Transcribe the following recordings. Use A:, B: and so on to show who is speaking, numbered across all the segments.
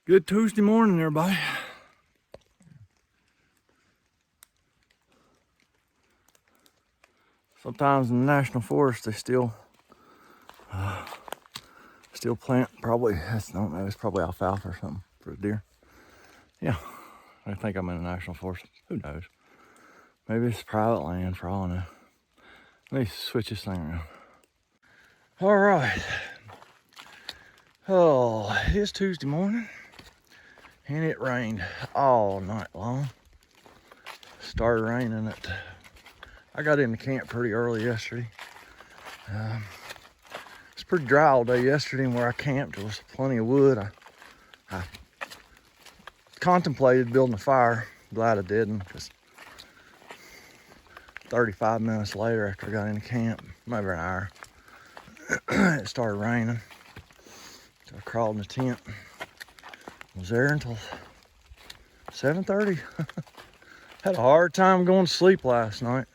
A: Good Tuesday morning, everybody. Sometimes in the national forest, they still plant. Probably, I don't know. It's probably alfalfa or something for the deer. Yeah, I think I'm in a national forest. Who knows? Maybe it's private land for all I know. Let me switch this thing around. All right. Oh, it is Tuesday morning, and it rained all night long. Started raining I got into camp pretty early yesterday. It's pretty dry all day yesterday, and where I camped there was plenty of wood. I contemplated building a fire. Glad I didn't, because 35 minutes later after I got into camp, maybe an hour, it started raining. So I crawled in the tent. Was there until 7:30. Had a hard time going to sleep last night.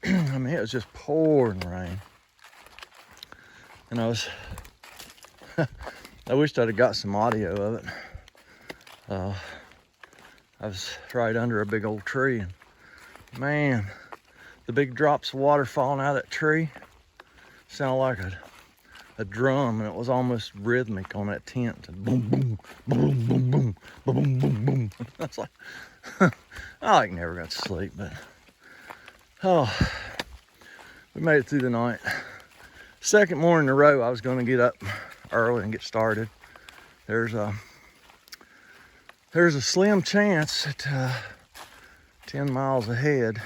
A: I mean, it was just pouring rain. And I wished I'd have got some audio of it. I was right under a big old tree, and man, the big drops of water falling out of that tree sounded like a drum, and it was almost rhythmic on that tent. Boom, boom, boom, boom, boom, boom, boom, boom. I was like, I never got to sleep, but we made it through the night. Second morning in a row, I was going to get up early and get started. There's a slim chance that 10 miles ahead,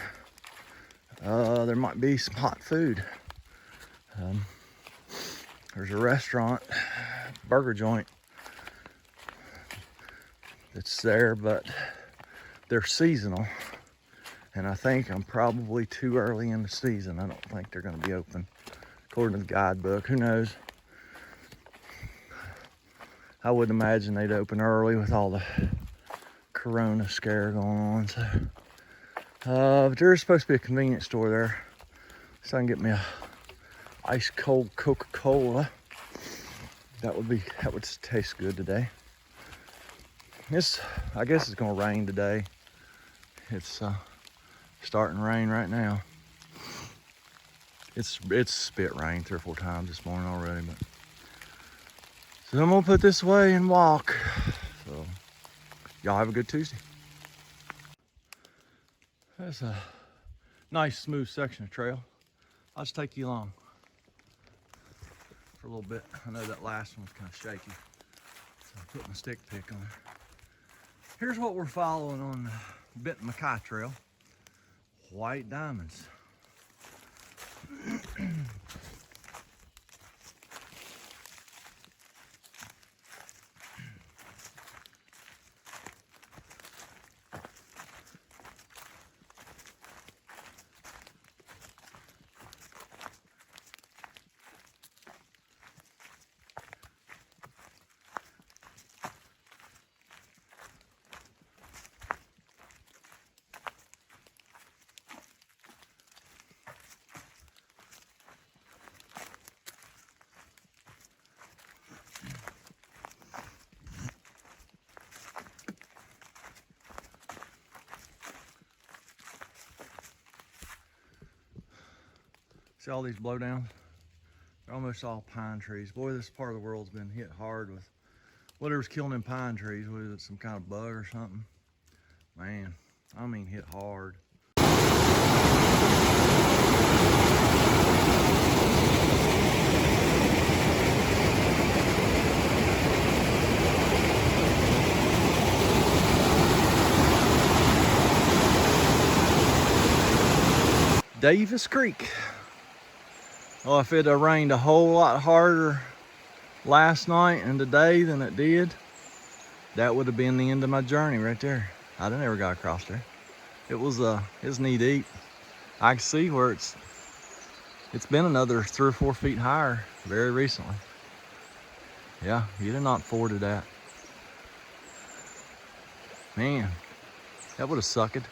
A: there might be some hot food. There's a restaurant, burger joint that's there, but they're seasonal. And I think I'm probably too early in the season. I don't think they're going to be open, according to the guidebook. Who knows? I wouldn't imagine they'd open early with all the corona scare going on. So, but there's supposed to be a convenience store there, so I can get me a ice cold Coca-Cola. That would taste good today. I guess it's gonna rain today. It's starting to rain right now. It's spit rain 3 or 4 times this morning already, but so I'm gonna put this away and walk. So y'all have a good Tuesday. That's a nice smooth section of trail. I'll just take you along for a little bit. I know that last one was kind of shaky, so I put my stick pick on it. Here's what we're following on the Benton MacKaye Trail. White diamonds. See all these blowdowns? They're almost all pine trees. Boy, this part of the world's been hit hard with whatever's killing them pine trees, whether it's some kind of bug or something. Man, I mean hit hard. Davis Creek. Oh, if it had rained a whole lot harder last night and today than it did, that would have been the end of my journey right there. I'd have never got across there. It was knee deep. I can see where it's been another 3 or 4 feet higher very recently. Yeah, you'd have not forded that. Man, that would have sucked. And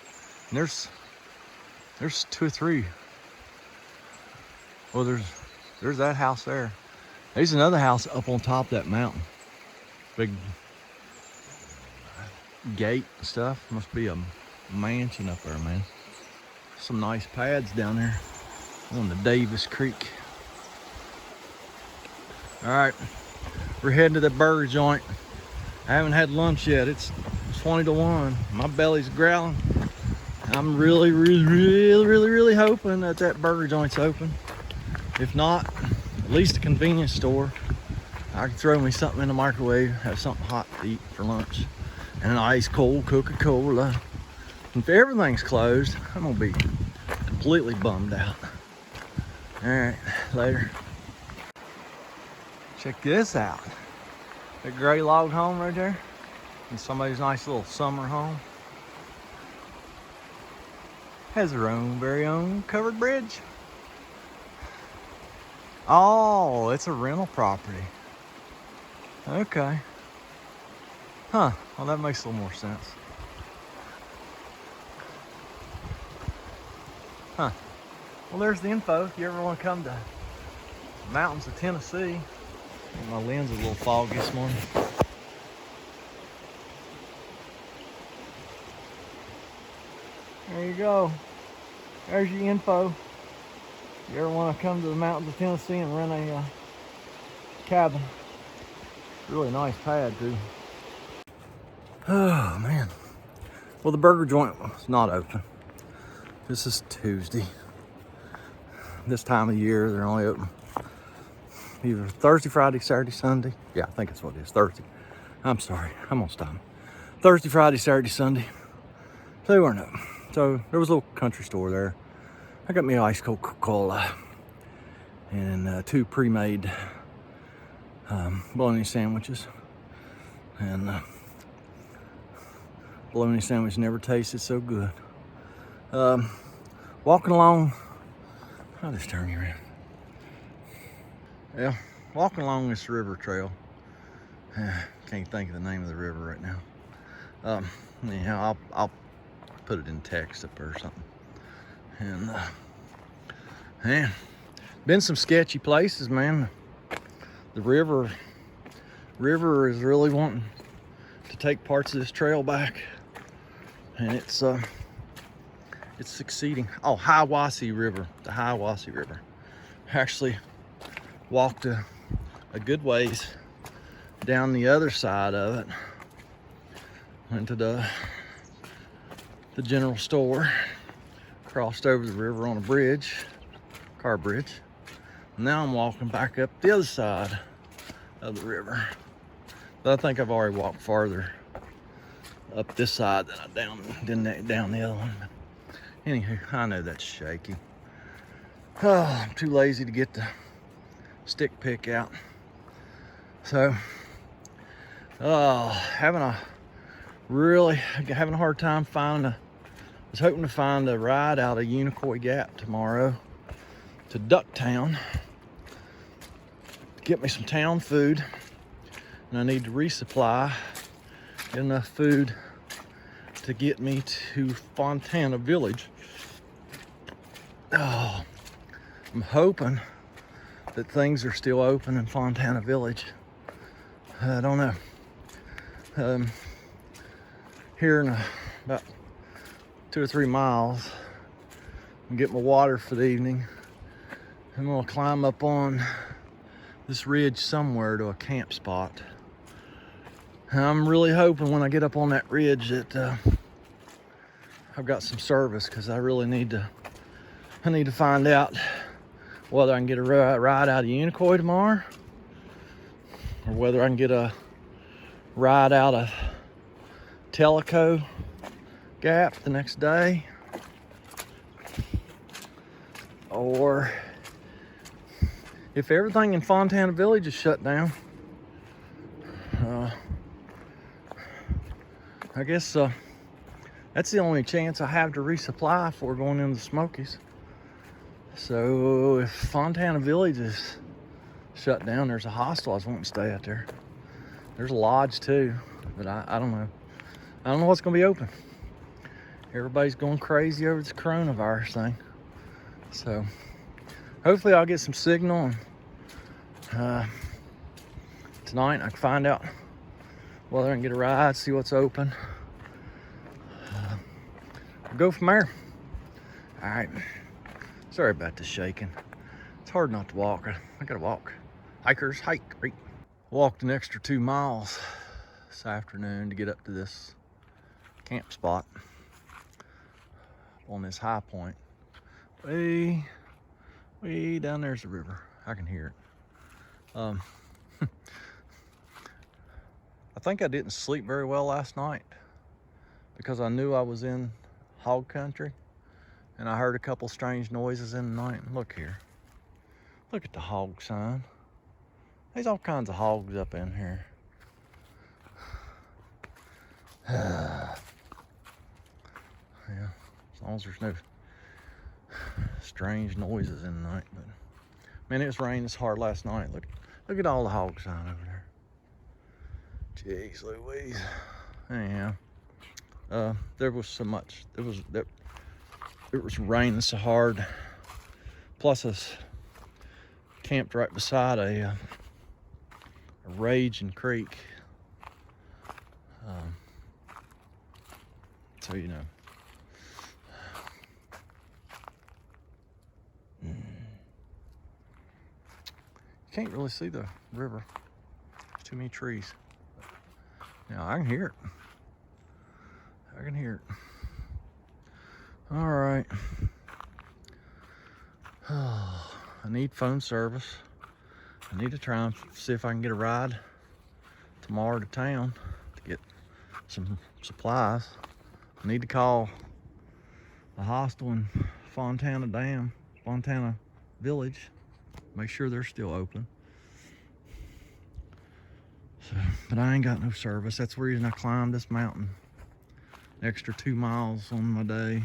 A: there's 2 or 3. Well, there's that house there. There's another house up on top of that mountain. Big gate and stuff. Must be a mansion up there, man. Some nice pads down there on the Davis Creek. All right, we're heading to the burger joint. I haven't had lunch yet. It's 20 to 1. My belly's growling. I'm really hoping that that burger joint's open. If not, at least a convenience store. I can throw me something in the microwave, have something hot to eat for lunch, and an ice cold Coca-Cola. If everything's closed, I'm gonna be completely bummed out. All right, later. Check this out. That gray log home right there, and somebody's nice little summer home. Has their own very own covered bridge. Oh, it's a rental property. Okay. Huh, well that makes a little more sense. Huh. Well, there's the info if you ever want to come to the mountains of Tennessee. My lens is a little foggy this morning. There you go. There's your info. If you ever want to come to the mountains of Tennessee and rent a cabin. Really nice pad too. Oh man. Well, the burger joint is not open. This is Tuesday. This time of year, they're only open either Thursday, Friday, Saturday, Sunday. Yeah, I think that's what it is, Thursday. I'm sorry, I'm gonna stop. Thursday, Friday, Saturday, Sunday. So they weren't open. So there was a little country store there. I got me an ice cold Coca-Cola and 2 pre-made bologna sandwiches. And bologna sandwich never tasted so good. Walking along, I'll just turn you around. Yeah, walking along this river trail. Can't think of the name of the river right now. Anyhow, I'll put it in text up there or something. And man, been some sketchy places, man. The river is really wanting to take parts of this trail back, and it's succeeding. Oh, Hiawassee River, the Hiawassee River. Actually walked a good ways down the other side of it. Went to the general store, crossed over the river on a bridge, car bridge. Now I'm walking back up the other side of the river. But I think I've already walked farther up this side than down the other one. Anywho, I know that's shaky. Oh, I'm too lazy to get the stick pick out. So, having a hard time finding was hoping to find a ride out of Unicoi Gap tomorrow to Ducktown to get me some town food. And I need to resupply enough food to get me to Fontana Village. Oh, I'm hoping that things are still open in Fontana Village. I don't know. Here in about 2 or 3 miles, and get my water for the evening. I'm gonna climb up on this ridge somewhere to a camp spot. And I'm really hoping when I get up on that ridge that I've got some service, because I really need to find out whether I can get a ride out of Unicoi tomorrow, or whether I can get a ride out of Tellico Gap the next day, or if everything in Fontana Village is shut down, I guess that's the only chance I have to resupply before going into the Smokies. So if Fontana Village is shut down, there's a hostel I was wanting to stay out there. There's a lodge too, but I don't know. I don't know what's gonna be open. Everybody's going crazy over this coronavirus thing. So hopefully I'll get some signal, and tonight I can find out whether I can get a ride, see what's open. Go from there. All right. Sorry about the shaking. It's hard not to walk. I gotta walk. Hikers hike, right? Walked an extra 2 miles this afternoon to get up to this camp spot on this high point. Way down there's the river. I can hear it. I think I didn't sleep very well last night because I knew I was in hog country and I heard a couple strange noises in the night. And look here. Look at the hog sign. There's all kinds of hogs up in here. Yeah, as long as there's no strange noises in the night. But man, it was raining this hard last night. Look at all the hog sign over there. Jeez Louise. Anyhow, there was so much. It was raining so hard. Plus, us camped right beside a raging creek. So you know. You can't really see the river. There's too many trees. Now I can hear it. I can hear it. All right. Oh, I need phone service. I need to try and see if I can get a ride tomorrow to town to get some supplies. I need to call the hostel in Fontana Village, make sure they're still open. So, but I ain't got no service. That's the reason I climbed this mountain. An extra 2 miles on my day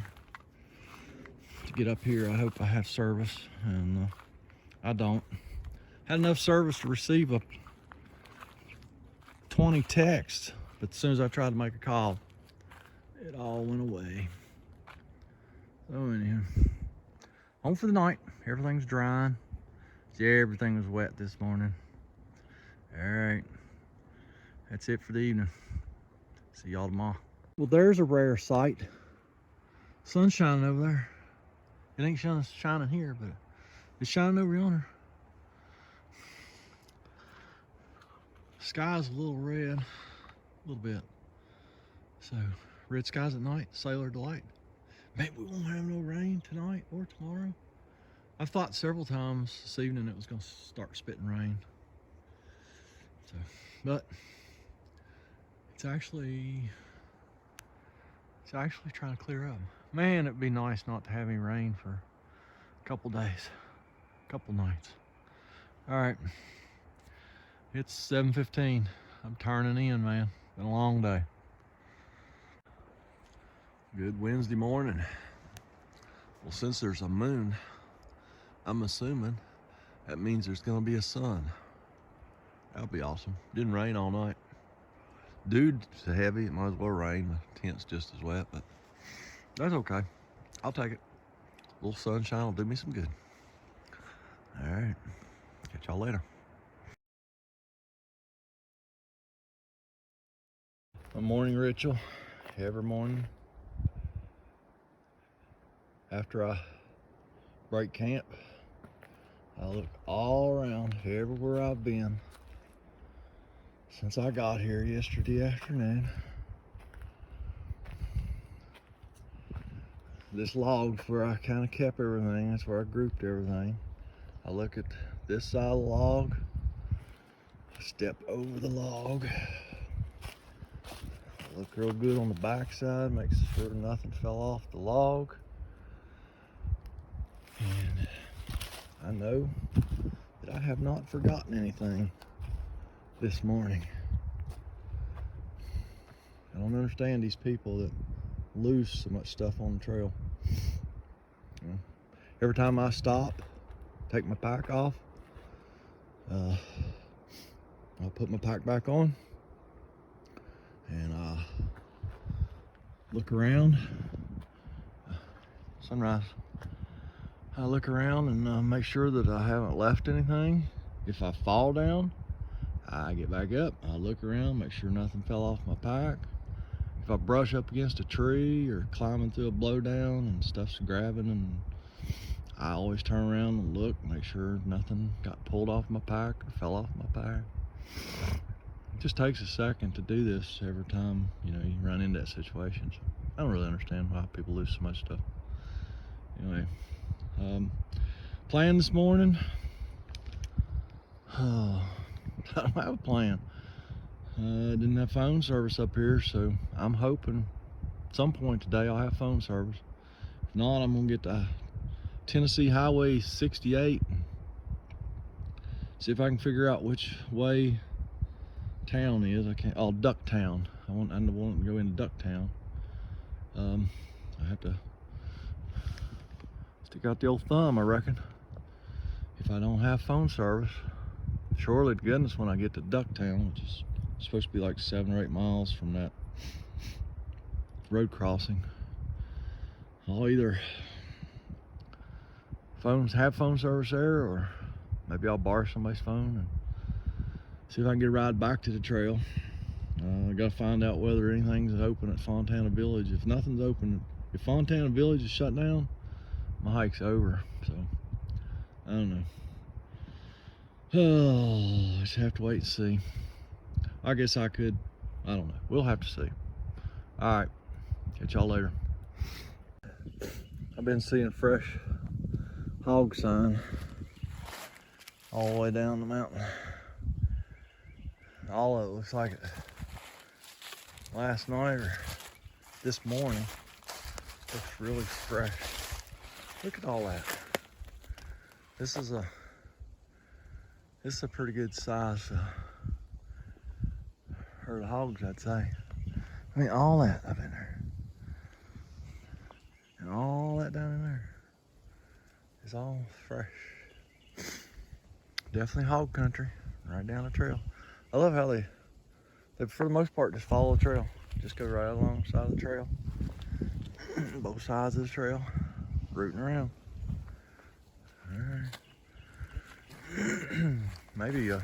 A: to get up here. I hope I have service, and I don't. Had enough service to receive a 20 texts, but as soon as I tried to make a call, it all went away. So anyhow, home for the night. Everything's drying. Yeah, everything was wet this morning. All right, that's it for the evening. See y'all tomorrow. Well, there's a rare sight. Sun's shining over there. It ain't shining here, but it's shining over yonder. Sky's a little red, a little bit. So, red skies at night, sailor delight. Maybe we won't have no rain tonight or tomorrow. I've thought several times this evening it was gonna start spitting rain. So, but it's actually trying to clear up. Man, it'd be nice not to have any rain for a couple days, a couple nights. All right, it's 7:15. I'm turning in, man. Been a long day. Good Wednesday morning. Well, since there's a moon, I'm assuming that means there's gonna be a sun. That'll be awesome. Didn't rain all night. Dude, it's heavy. It might as well rain. The tent's just as wet, but that's okay. I'll take it. A little sunshine will do me some good. All right. Catch y'all later. My morning ritual every morning after I break camp, I look all around everywhere I've been since I got here yesterday afternoon. This log's where I kind of kept everything. That's where I grouped everything. I look at this side of the log, step over the log, look real good on the back side, make sure nothing fell off the log. And I know that I have not forgotten anything this morning. I don't understand these people that lose so much stuff on the trail. You know, every time I stop, take my pack off, I'll put my pack back on and look around. Sunrise. I look around and make sure that I haven't left anything. If I fall down, I get back up. I look around, make sure nothing fell off my pack. if I brush up against a tree or climbing through a blowdown and stuff's grabbing, and I always turn around and look, make sure nothing got pulled off my pack or fell off my pack. It just takes a second to do this every time, you know, you run into that situation. So I don't really understand why people lose so much stuff. Anyway, plan this morning. I don't have a plan. Didn't have phone service up here, so I'm hoping at some point today I'll have phone service. If not, I'm gonna get to Tennessee Highway 68 and see if I can figure out which way town is. I can't. Oh, Ducktown. I want to go into Ducktown. I have to stick out the old thumb, I reckon. If I don't have phone service, surely to goodness when I get to Ducktown, which is supposed to be like 7 or 8 miles from that road crossing, I'll either have phone service there, or maybe I'll borrow somebody's phone and see if I can get a ride back to the trail. I gotta find out whether anything's open at Fontana Village. If nothing's open, if Fontana Village is shut down, my hike's over. So I don't know. Oh, I just have to wait and see. I guess I could, I don't know. We'll have to see. All right, catch y'all later. I've been seeing fresh hog sign all the way down the mountain. All of it looks like it last night or this morning. Looks really fresh. Look at all that. This is a pretty good size herd of hogs, I'd say. I mean, all that up in there, and all that down in there is all fresh. Definitely hog country, right down the trail. I love how they for the most part just follow the trail. Just go right alongside the trail. Both sides of the trail, rooting around. All right. Maybe I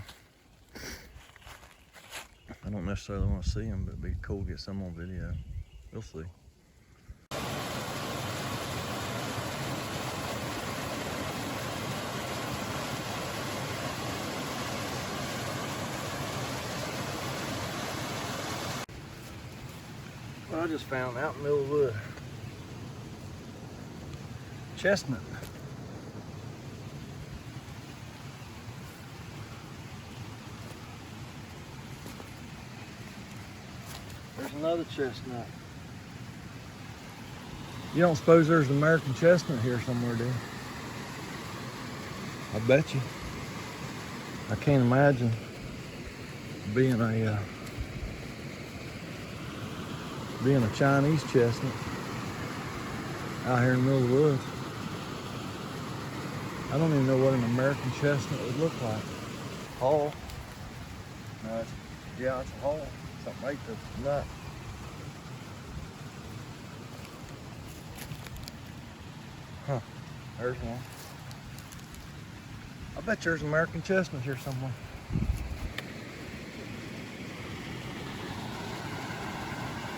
A: don't necessarily want to see them, but it'd be cool to get some on video. We'll see. Well, I just found out in the middle of the wood, chestnut. There's another chestnut. You don't suppose there's an American chestnut here somewhere, do you? I bet you. I can't imagine being a Chinese chestnut out here in the middle of the woods. I don't even know what an American chestnut would look like. Hull. No, yeah, it's a hull. Something like the nut. Huh. There's one. I bet there's American chestnut here somewhere.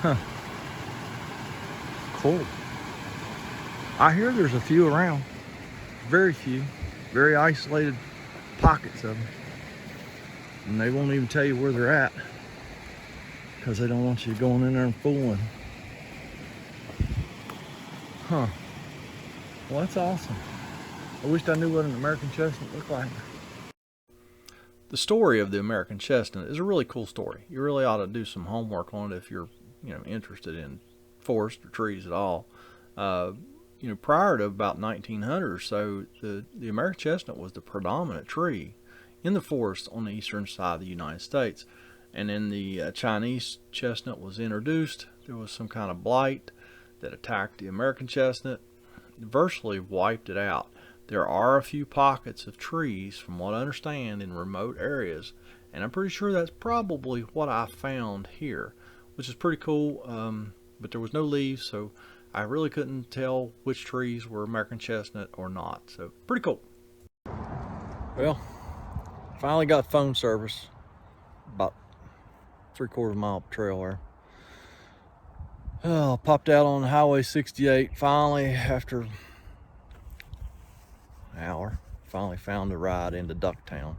A: Huh. Cool. I hear there's a few around. Very few. Very isolated pockets of them. And they won't even tell you where they're at, because they don't want you going in there and fooling. Huh. Well, that's awesome. I wished I knew what an American chestnut looked like. The story of the American chestnut is a really cool story. You really ought to do some homework on it if you're, interested in forest or trees at all. Prior to about 1900 or so, the American chestnut was the predominant tree in the forest on the eastern side of the United States. And then the Chinese chestnut was introduced. There was some kind of blight that attacked the American chestnut, virtually wiped it out. There are a few pockets of trees, from what I understand, in remote areas, and I'm pretty sure that's probably what I found here, which is pretty cool. But there was no leaves, so I really couldn't tell which trees were American chestnut or not. So pretty cool. Well, finally got phone service about 3/4 mile up trail there. Oh, popped out on Highway 68 finally after an hour. Finally found a ride into Ducktown,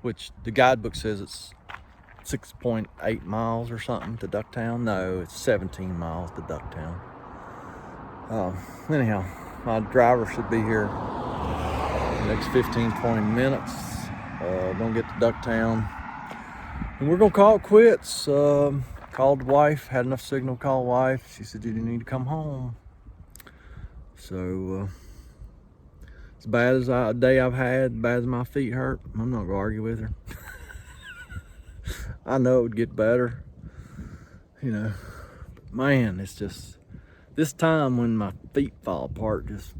A: which the guidebook says it's 6.8 miles or something to Ducktown. No, it's 17 miles to Ducktown. Anyhow, my driver should be here the next 15-20 minutes. Gonna get to Ducktown and we're gonna call it quits. Called the wife, had enough signal to call wife. She said, you need to come home. So as bad as a day I've had, bad as my feet hurt, I'm not gonna argue with her. I know it would get better, you know, but man, it's just this time when my feet fall apart just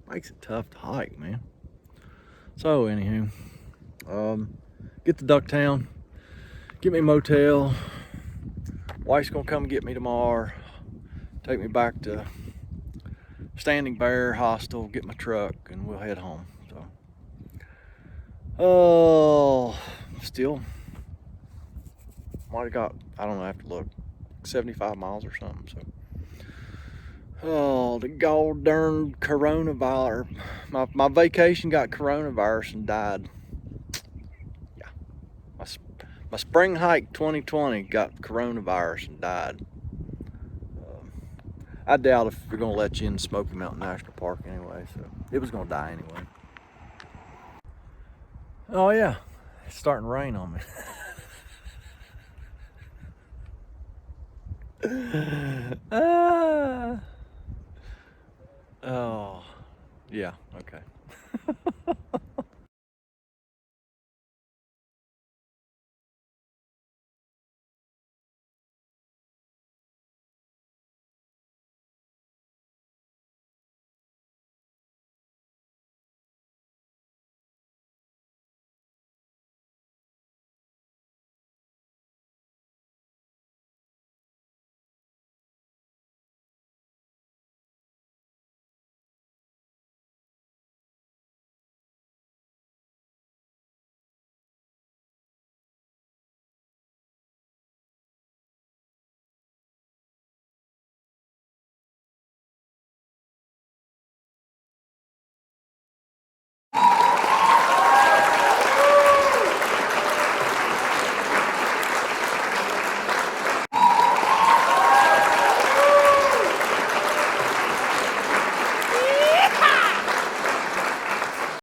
A: makes it tough to hike, man. So anywho, get to Ducktown, get me a motel. Wife's gonna come get me tomorrow, take me back to Standing Bear Hostel, get my truck, and we'll head home. So, still, might have got, I don't know, I have to look, 75 miles or something. So, the god darn coronavirus. My vacation got coronavirus and died. Yeah, my spring hike 2020 got coronavirus and died. I doubt if they're gonna let you in Smoky Mountain National Park anyway, so it was gonna die anyway. Oh yeah, it's starting to rain on me. Oh, yeah, okay.